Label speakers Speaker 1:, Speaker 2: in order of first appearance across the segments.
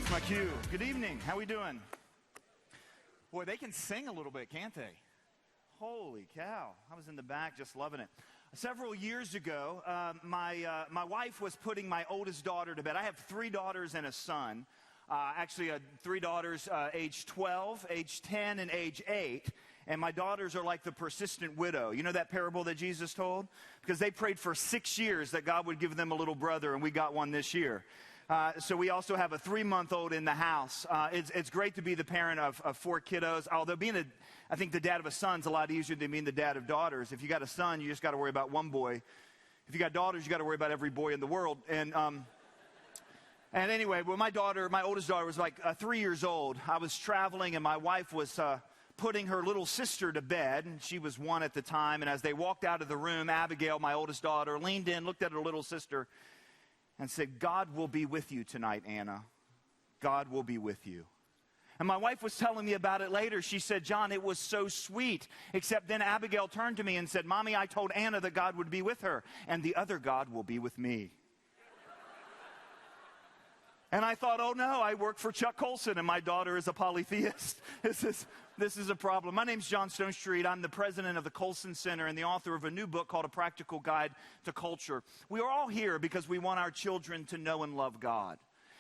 Speaker 1: That's my cue. Good evening. How we doing? Boy, they can sing a little bit, can't they? Holy cow. I was in the back just loving it. Several years ago, my wife was putting my oldest daughter to bed. I have 3 daughters and a son. Actually, 3 daughters, age 12, age 10, and age 8. And my daughters are like the persistent widow. You know that parable that Jesus told? Because they prayed for 6 years that God would give them a little brother, and we got one this year. So we also have a 3-month-old in the house. It's great to be the parent of 4 kiddos. Although I think the dad of a son's a lot easier than being the dad of daughters. If you got a son, you just got to worry about one boy. If you got daughters, you got to worry about every boy in the world. And anyway, well, my oldest daughter was like 3 years old. I was traveling, and my wife was putting her little sister to bed, and she was 1 at the time. And as they walked out of the room, Abigail, my oldest daughter, leaned in, looked at her little sister, and said, "God will be with you tonight, Anna. God will be with you." And my wife was telling me about it later. She said, "John, it was so sweet." Except then Abigail turned to me and said, "Mommy, I told Anna that God would be with her, and the other God will be with me." And I thought, oh no, I work for Chuck Colson, and my daughter is a polytheist. This is a problem. My name's John Stonestreet. I'm the president of the Colson Center and the author of a new book called A Practical Guide to Culture. We are all here because we want our children to know and love God.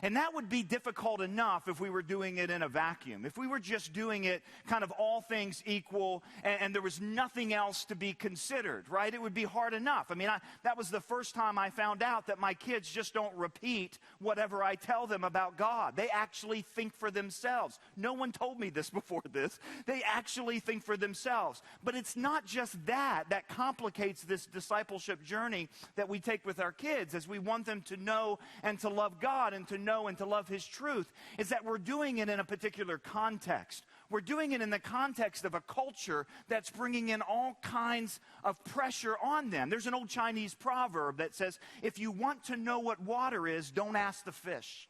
Speaker 1: And that would be difficult enough if we were doing it in a vacuum. If we were just doing it kind of all things equal and there was nothing else to be considered, right? It would be hard enough. I mean, that was the first time I found out that my kids just don't repeat whatever I tell them about God. They actually think for themselves. No one told me this before this. They actually think for themselves. But it's not just that complicates this discipleship journey that we take with our kids as we want them to know and to love God and to know and to love His truth, is that we're doing it in a particular context. We're doing it in the context of a culture that's bringing in all kinds of pressure on them. There's an old Chinese proverb that says, if you want to know what water is, don't ask the fish.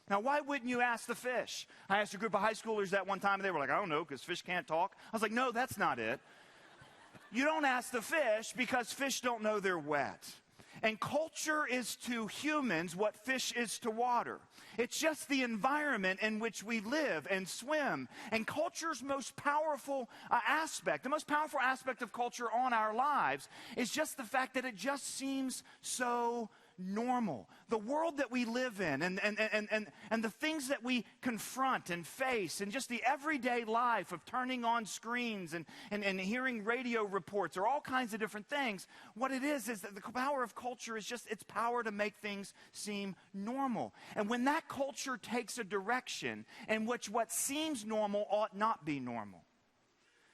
Speaker 1: Now, why wouldn't you ask the fish? I asked a group of high schoolers that one time, and they were like, I don't know, because fish can't talk. I was like, no, that's not it. You don't ask the fish because fish don't know they're wet. And culture is to humans what fish is to water. It's just the environment in which we live and swim. And culture's most powerful aspect, the most powerful aspect of culture on our lives is just the fact that it just seems so normal. The world that we live in and the things that we confront and face and just the everyday life of turning on screens and hearing radio reports or all kinds of different things, what it is that the power of culture is just its power to make things seem normal. And when that culture takes a direction in which what seems normal ought not be normal.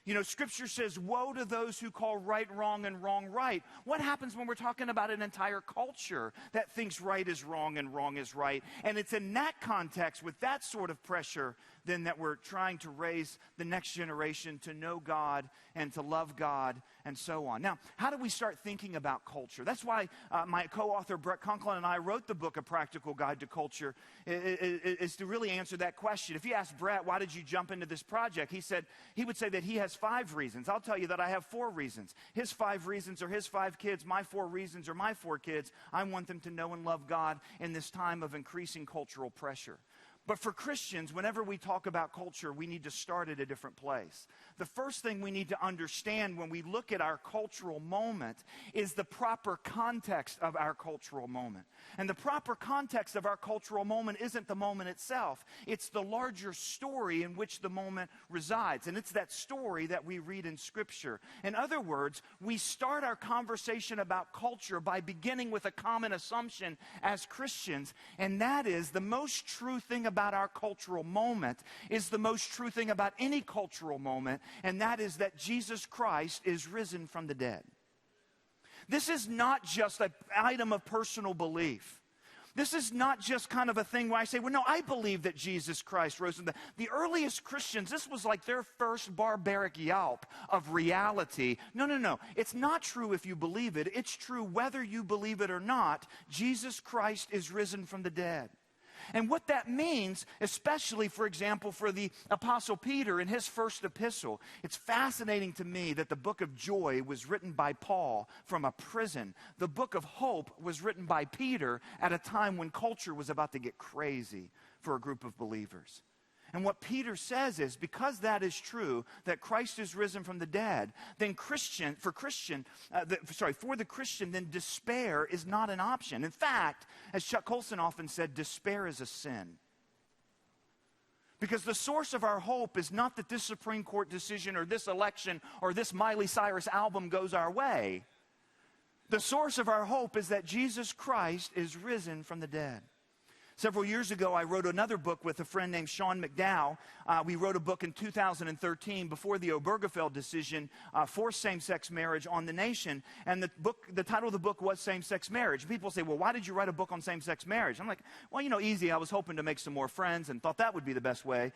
Speaker 1: You know, Scripture says, woe to those who call right wrong and wrong right. What happens when we're talking about an entire culture that thinks right is wrong and wrong is right? And it's in that context, with that sort of pressure, then that we're trying to raise the next generation to know God and to love God and so on. Now, how do we start thinking about culture? That's why my co-author Brett Conklin and I wrote the book, A Practical Guide to Culture, is to really answer that question. If you ask Brett, why did you jump into this project? He would say that he has 5 reasons. I'll tell you that I have 4 reasons. His 5 reasons are his 5 kids. My 4 reasons are my 4 kids. I want them to know and love God in this time of increasing cultural pressure. But for Christians, whenever we talk about culture, we need to start at a different place. The first thing we need to understand when we look at our cultural moment is the proper context of our cultural moment. And the proper context of our cultural moment isn't the moment itself. It's the larger story in which the moment resides. And it's that story that we read in Scripture. In other words, we start our conversation about culture by beginning with a common assumption as Christians, and that is the most true thing about our cultural moment is the most true thing about any cultural moment, and that is that Jesus Christ is risen from the dead. This is not just an item of personal belief. This is not just kind of a thing where I say, well, no, I believe that Jesus Christ rose from the dead. The earliest Christians, this was like their first barbaric yelp of reality. No. It's not true if you believe it. It's true whether you believe it or not. Jesus Christ is risen from the dead. And what that means, especially, for example, for the Apostle Peter in his first epistle, it's fascinating to me that the book of joy was written by Paul from a prison. The book of hope was written by Peter at a time when culture was about to get crazy for a group of believers. And what Peter says is, because that is true, that Christ is risen from the dead, then for the Christian, then despair is not an option. In fact, as Chuck Colson often said, despair is a sin. Because the source of our hope is not that this Supreme Court decision or this election or this Miley Cyrus album goes our way. The source of our hope is that Jesus Christ is risen from the dead. Several years ago, I wrote another book with a friend named Sean McDowell. We wrote a book in 2013 before the Obergefell decision for same-sex marriage on the nation. And the title of the book was Same-Sex Marriage. People say, well, why did you write a book on same-sex marriage? I'm like, well, easy. I was hoping to make some more friends and thought that would be the best way.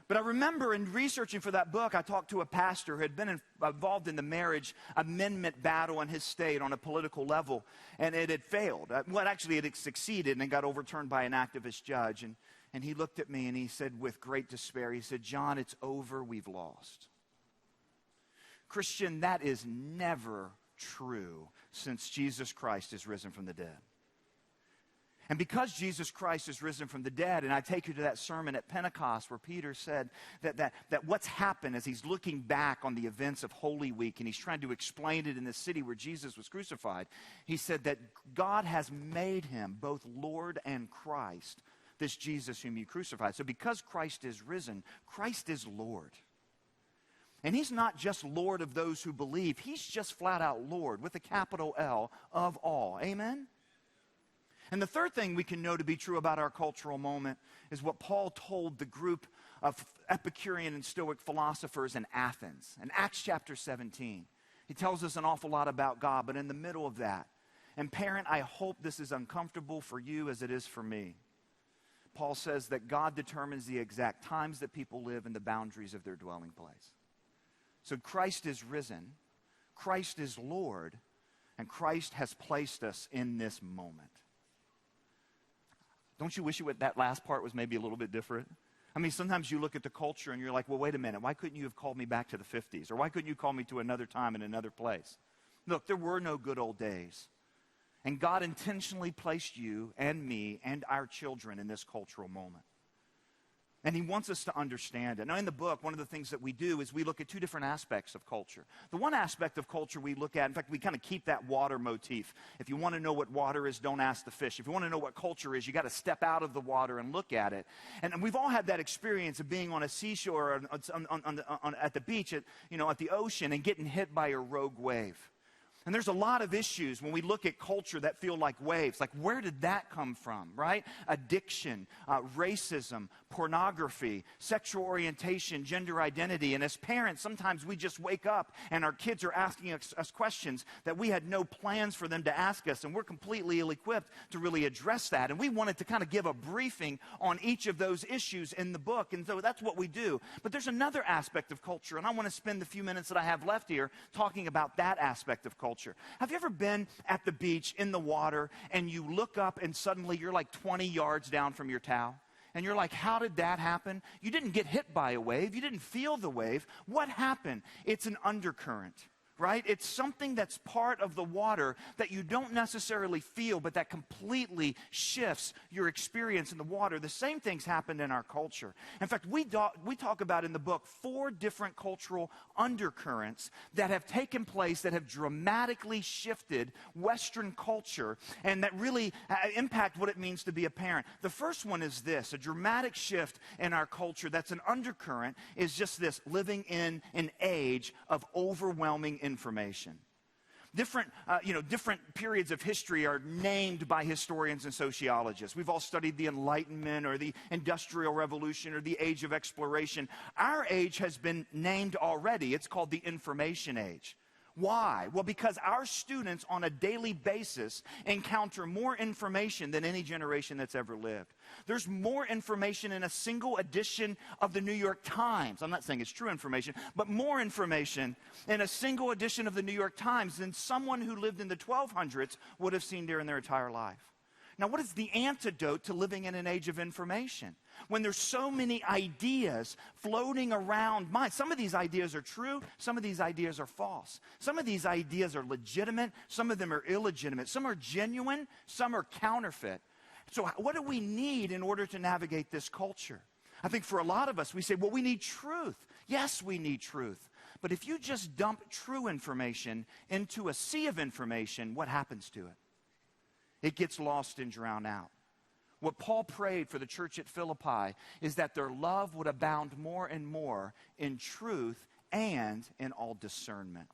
Speaker 1: But I remember in researching for that book, I talked to a pastor who had been involved in the marriage amendment battle in his state on a political level, and it had failed. It had succeeded and got overturned by an activist judge. And he looked at me and he said with great despair, he said, John, it's over, we've lost. Christian, that is never true since Jesus Christ is risen from the dead. And because Jesus Christ is risen from the dead, and I take you to that sermon at Pentecost where Peter said that what's happened as he's looking back on the events of Holy Week and he's trying to explain it in the city where Jesus was crucified, he said that God has made him both Lord and Christ, this Jesus whom you crucified. So because Christ is risen, Christ is Lord. And he's not just Lord of those who believe, he's just flat out Lord with a capital L of all. Amen? And the third thing we can know to be true about our cultural moment is what Paul told the group of Epicurean and Stoic philosophers in Athens. In Acts chapter 17, he tells us an awful lot about God, but in the middle of that, and parent, I hope this is uncomfortable for you as it is for me. Paul says that God determines the exact times that people live and the boundaries of their dwelling place. So Christ is risen, Christ is Lord, and Christ has placed us in this moment. Don't you wish that last part was maybe a little bit different? I mean, sometimes you look at the culture and you're like, well, wait a minute. Why couldn't you have called me back to the 50s? Or why couldn't you call me to another time in another place? Look, there were no good old days. And God intentionally placed you and me and our children in this cultural moment. And he wants us to understand it. Now, in the book, one of the things that we do is we look at two different aspects of culture. The one aspect of culture we look at, in fact, we kind of keep that water motif. If you want to know what water is, don't ask the fish. If you want to know what culture is, you got to step out of the water and look at it. And we've all had that experience of being on a seashore or at the beach, at the ocean, and getting hit by a rogue wave. And there's a lot of issues when we look at culture that feel like waves. Like, where did that come from, right? Addiction, racism, pornography, sexual orientation, gender identity. And as parents, sometimes we just wake up and our kids are asking us questions that we had no plans for them to ask us. And we're completely ill-equipped to really address that. And we wanted to kind of give a briefing on each of those issues in the book. And so that's what we do. But there's another aspect of culture. And I want to spend the few minutes that I have left here talking about that aspect of culture. Have you ever been at the beach in the water and you look up and suddenly you're like 20 yards down from your towel? And you're like, how did that happen? You didn't get hit by a wave. You didn't feel the wave. What happened? It's an undercurrent, right? It's something that's part of the water that you don't necessarily feel, but that completely shifts your experience in the water. The same things happened in our culture. In fact, we talk about in the book 4 different cultural undercurrents that have taken place that have dramatically shifted Western culture and that really impact what it means to be a parent. The first one is this: a dramatic shift in our culture that's an undercurrent is just this: living in an age of overwhelming information. Different periods of history are named by historians and sociologists. We've all studied the Enlightenment or the Industrial Revolution or the Age of Exploration. Our age has been named already. It's called the Information Age. Why? Well, because our students on a daily basis encounter more information than any generation that's ever lived. There's more information in a single edition of the New York Times. I'm not saying it's true information, but more information in a single edition of the New York Times than someone who lived in the 1200s would have seen during their entire life. Now, what is the antidote to living in an age of information? When there's so many ideas floating around mind. Some of these ideas are true, some of these ideas are false. Some of these ideas are legitimate, some of them are illegitimate. Some are genuine, some are counterfeit. So what do we need in order to navigate this culture? I think for a lot of us, we say, well, we need truth. Yes, we need truth. But if you just dump true information into a sea of information, what happens to it? It gets lost and drowned out. What Paul prayed for the church at Philippi is that their love would abound more and more in truth and in all discernment.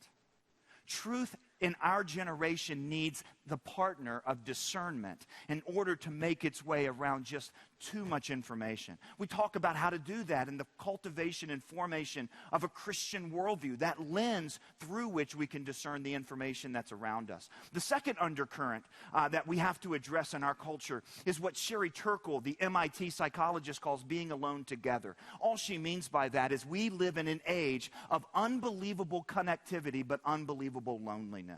Speaker 1: Truth in our generation needs the partner of discernment in order to make its way around just too much information. We talk about how to do that in the cultivation and formation of a Christian worldview, that lens through which we can discern the information that's around us. The second undercurrent that we have to address in our culture is what Sherry Turkle, the MIT psychologist, calls being alone together. All she means by that is we live in an age of unbelievable connectivity but unbelievable loneliness.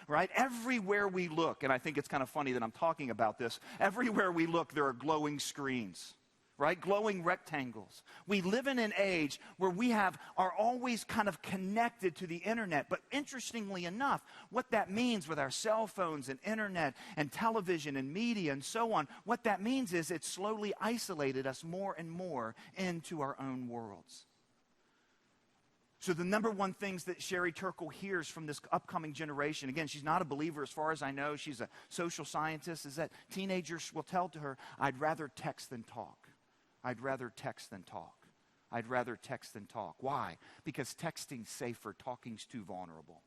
Speaker 1: Right? Everywhere we look, and I think it's kind of funny that I'm talking about this, everywhere we look there are glowing screens, right? Glowing rectangles. We live in an age where we are always kind of connected to the internet, but interestingly enough, what that means with our cell phones and internet and television and media and so on, what that means is it's slowly isolated us more and more into our own worlds. So the number one things that Sherry Turkle hears from this upcoming generation, again, she's not a believer as far as I know, she's a social scientist, is that teenagers will tell to her, I'd rather text than talk. I'd rather text than talk. I'd rather text than talk. Why? Because texting's safer, talking's too vulnerable.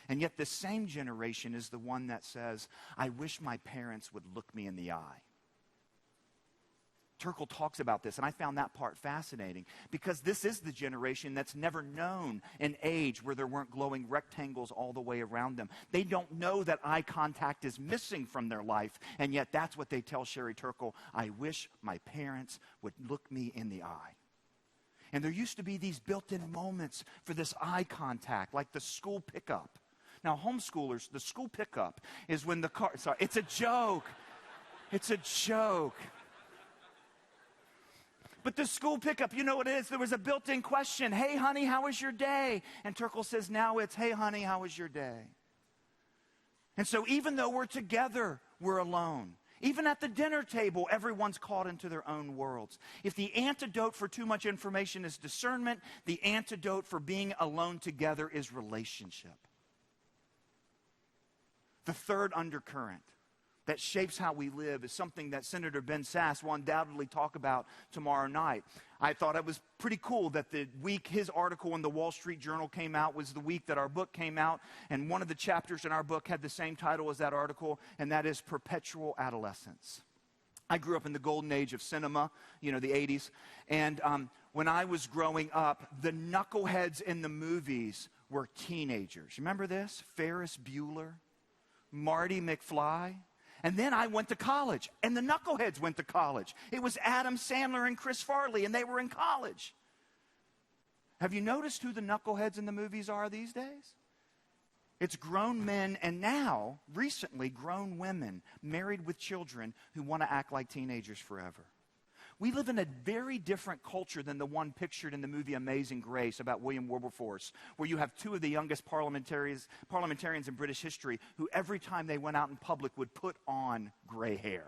Speaker 1: And yet this same generation is the one that says, I wish my parents would look me in the eye. Turkle talks about this, and I found that part fascinating because this is the generation that's never known an age where there weren't glowing rectangles all the way around them. They don't know that eye contact is missing from their life, and yet that's what they tell Sherry Turkle, I wish my parents would look me in the eye. And there used to be these built-in moments for this eye contact, like the school pickup. Now, homeschoolers, the school pickup is when the car, sorry, it's a joke. It's a joke. But the school pickup, you know what it is? There was a built-in question. Hey, honey, how was your day? And Turkle says now it's, hey, honey, how was your day? And so even though we're together, we're alone. Even at the dinner table, everyone's caught into their own worlds. If the antidote for too much information is discernment, the antidote for being alone together is relationship. The third undercurrent that shapes how we live is something that Senator Ben Sasse will undoubtedly talk about tomorrow night. I thought it was pretty cool that the week his article in the Wall Street Journal came out was the week that our book came out, and one of the chapters in our book had the same title as that article, and that is Perpetual Adolescence. I grew up in the golden age of cinema, the 80s, and when I was growing up, the knuckleheads in the movies were teenagers. Remember this? Ferris Bueller, Marty McFly. And then I went to college, and the knuckleheads went to college. It was Adam Sandler and Chris Farley, and they were in college. Have you noticed who the knuckleheads in the movies are these days? It's grown men, and now, recently, grown women married with children who want to act like teenagers forever. We live in a very different culture than the one pictured in the movie Amazing Grace about William Wilberforce, where you have two of the youngest parliamentarians in British history who every time they went out in public would put on gray hair.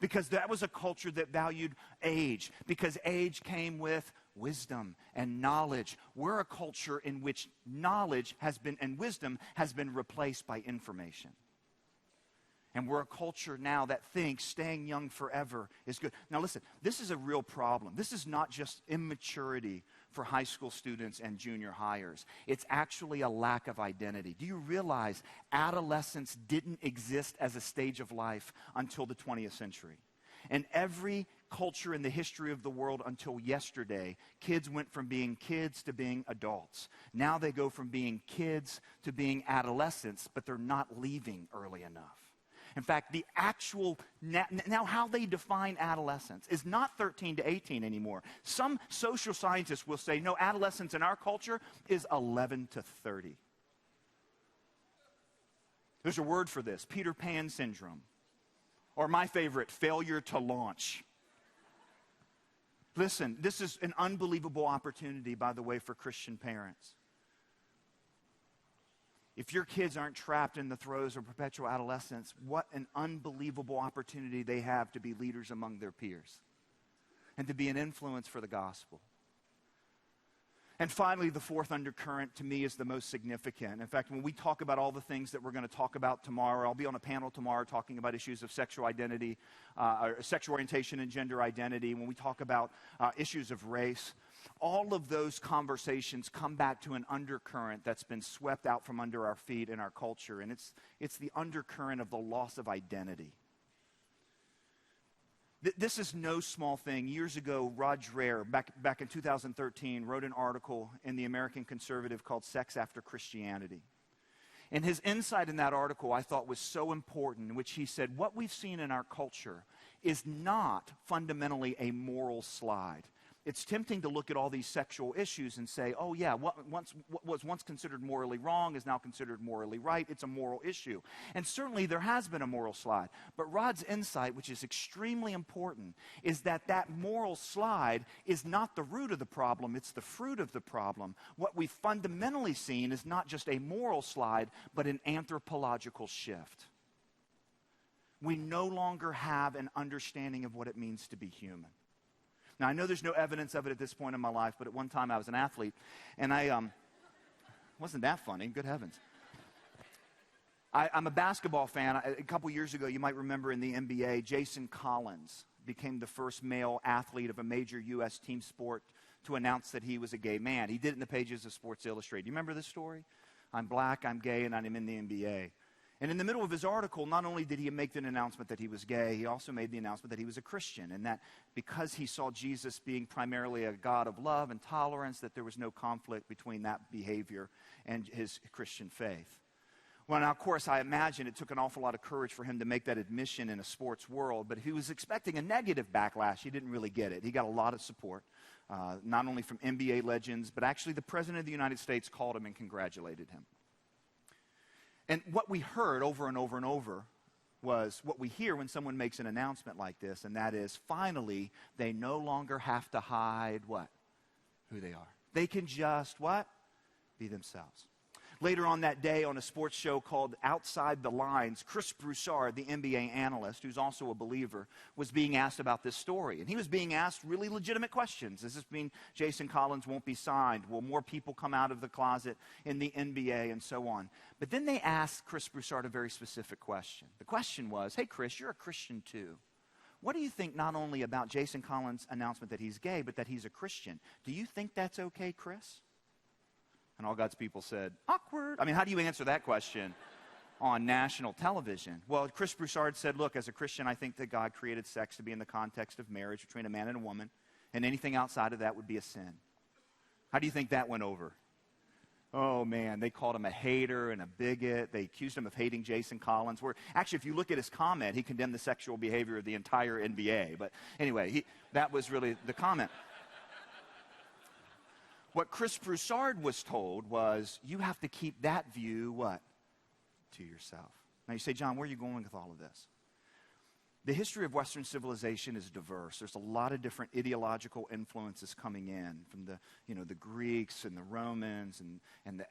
Speaker 1: Because that was a culture that valued age, because age came with wisdom and knowledge. We're a culture in which knowledge and wisdom has been replaced by information. And we're a culture now that thinks staying young forever is good. Now listen, this is a real problem. This is not just immaturity for high school students and junior hires. It's actually a lack of identity. Do you realize adolescence didn't exist as a stage of life until the 20th century? And every culture in the history of the world until yesterday, kids went from being kids to being adults. Now they go from being kids to being adolescents, but they're not leaving early enough. In fact, the actual, now how they define adolescence is not 13 to 18 anymore. Some social scientists will say, no, adolescence in our culture is 11 to 30. There's a word for this, Peter Pan syndrome. Or my favorite, failure to launch. Listen, this is an unbelievable opportunity, by the way, for Christian parents. If your kids aren't trapped in the throes of perpetual adolescence, what an unbelievable opportunity they have to be leaders among their peers and to be an influence for the gospel. And finally, the fourth undercurrent to me is the most significant. In fact, when we talk about all the things that we're going to talk about tomorrow, I'll be on a panel tomorrow talking about issues of sexual identity, or sexual orientation and gender identity. When we talk about issues of race, all of those conversations come back to an undercurrent that's been swept out from under our feet in our culture, and it's the undercurrent of the loss of identity. This is no small thing. Years ago, Rod Dreher, back in 2013, wrote an article in the American Conservative called Sex After Christianity. And his insight in that article I thought was so important, in which he said, what we've seen in our culture is not fundamentally a moral slide. It's tempting to look at all these sexual issues and say, oh yeah, what was once considered morally wrong is now considered morally right. It's a moral issue. And certainly there has been a moral slide. But Rod's insight, which is extremely important, is that that moral slide is not the root of the problem, it's the fruit of the problem. What we've fundamentally seen is not just a moral slide, but an anthropological shift. We no longer have an understanding of what it means to be human. Now, I know there's no evidence of it at this point in my life, but at one time I was an athlete, and wasn't that funny? Good heavens. I'm a basketball fan. A couple years ago, you might remember in the NBA, Jason Collins became the first male athlete of a major U.S. team sport to announce that he was a gay man. He did it in the pages of Sports Illustrated. You remember this story? I'm black, I'm gay, and I'm in the NBA. And in the middle of his article, not only did he make the announcement that he was gay, he also made the announcement that he was a Christian, and that because he saw Jesus being primarily a God of love and tolerance, that there was no conflict between that behavior and his Christian faith. Well, now, of course, I imagine it took an awful lot of courage for him to make that admission in a sports world, but if he was expecting a negative backlash, he didn't really get it. He got a lot of support, not only from NBA legends, but actually the President of the United States called him and congratulated him. And what we heard over and over and over was what we hear when someone makes an announcement like this, and that is, finally, they no longer have to hide what? Who they are. They can just, what? Be themselves. Later on that day, on a sports show called Outside the Lines, Chris Broussard, the NBA analyst, who's also a believer, was being asked about this story. And he was being asked really legitimate questions. Does this mean Jason Collins won't be signed? Will more people come out of the closet in the NBA, and so on? But then they asked Chris Broussard a very specific question. The question was, hey, Chris, you're a Christian too. What do you think not only about Jason Collins' announcement that he's gay, but that he's a Christian? Do you think that's okay, Chris? And all God's people said, awkward. I mean, how do you answer that question on national television? Well, Chris Broussard said, look, as a Christian, I think that God created sex to be in the context of marriage between a man and a woman, and anything outside of that would be a sin. How do you think that went over? Oh, man, they called him a hater and a bigot. They accused him of hating Jason Collins. Where actually, if you look at his comment, he condemned the sexual behavior of the entire NBA. But anyway, that was really the comment. What Chris Broussard was told was, you have to keep that view, what? To yourself. Now you say, John, where are you going with all of this? The history of Western civilization is diverse. There's a lot of different ideological influences coming in from the Greeks and the Romans and the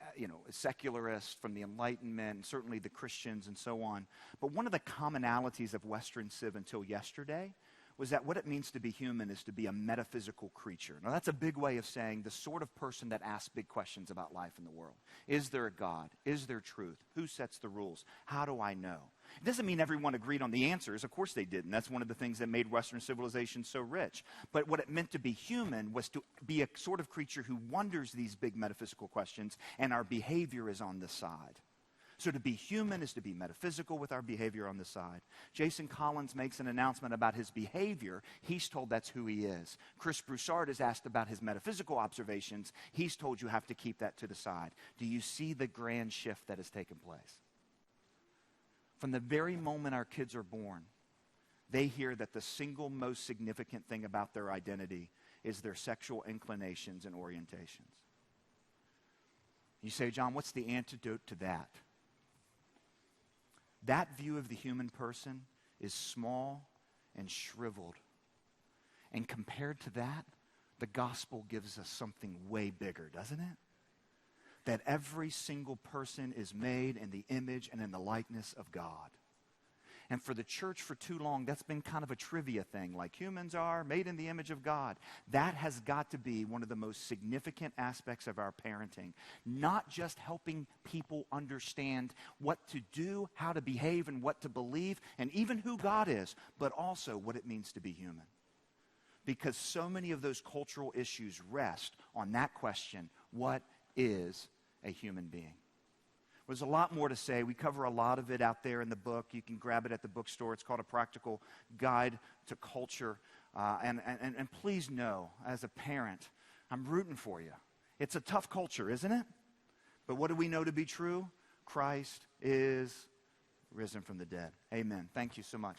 Speaker 1: secularists, from the Enlightenment, and certainly the Christians and so on. But one of the commonalities of Western civ until yesterday was that what it means to be human is to be a metaphysical creature. Now, that's a big way of saying the sort of person that asks big questions about life in the world. Is there a God? Is there truth? Who sets the rules? How do I know? It doesn't mean everyone agreed on the answers. Of course they didn't. That's one of the things that made Western civilization so rich. But what it meant to be human was to be a sort of creature who wonders these big metaphysical questions, and our behavior is on the side. So to be human is to be metaphysical with our behavior on the side. Jason Collins makes an announcement about his behavior. He's told that's who he is. Chris Broussard is asked about his metaphysical observations. He's told you have to keep that to the side. Do you see the grand shift that has taken place? From the very moment our kids are born, they hear that the single most significant thing about their identity is their sexual inclinations and orientations. You say, John, what's the antidote to that? That view of the human person is small and shriveled. And compared to that, the gospel gives us something way bigger, doesn't it? That every single person is made in the image and in the likeness of God. And for the church for too long, that's been kind of a trivia thing, like humans are made in the image of God. That has got to be one of the most significant aspects of our parenting. Not just helping people understand what to do, how to behave, and what to believe, and even who God is, but also what it means to be human. Because so many of those cultural issues rest on that question, what is a human being? There's a lot more to say. We cover a lot of it out there in the book. You can grab it at the bookstore. It's called A Practical Guide to Culture. And please know, as a parent, I'm rooting for you. It's a tough culture, isn't it? But what do we know to be true? Christ is risen from the dead. Amen. Thank you so much.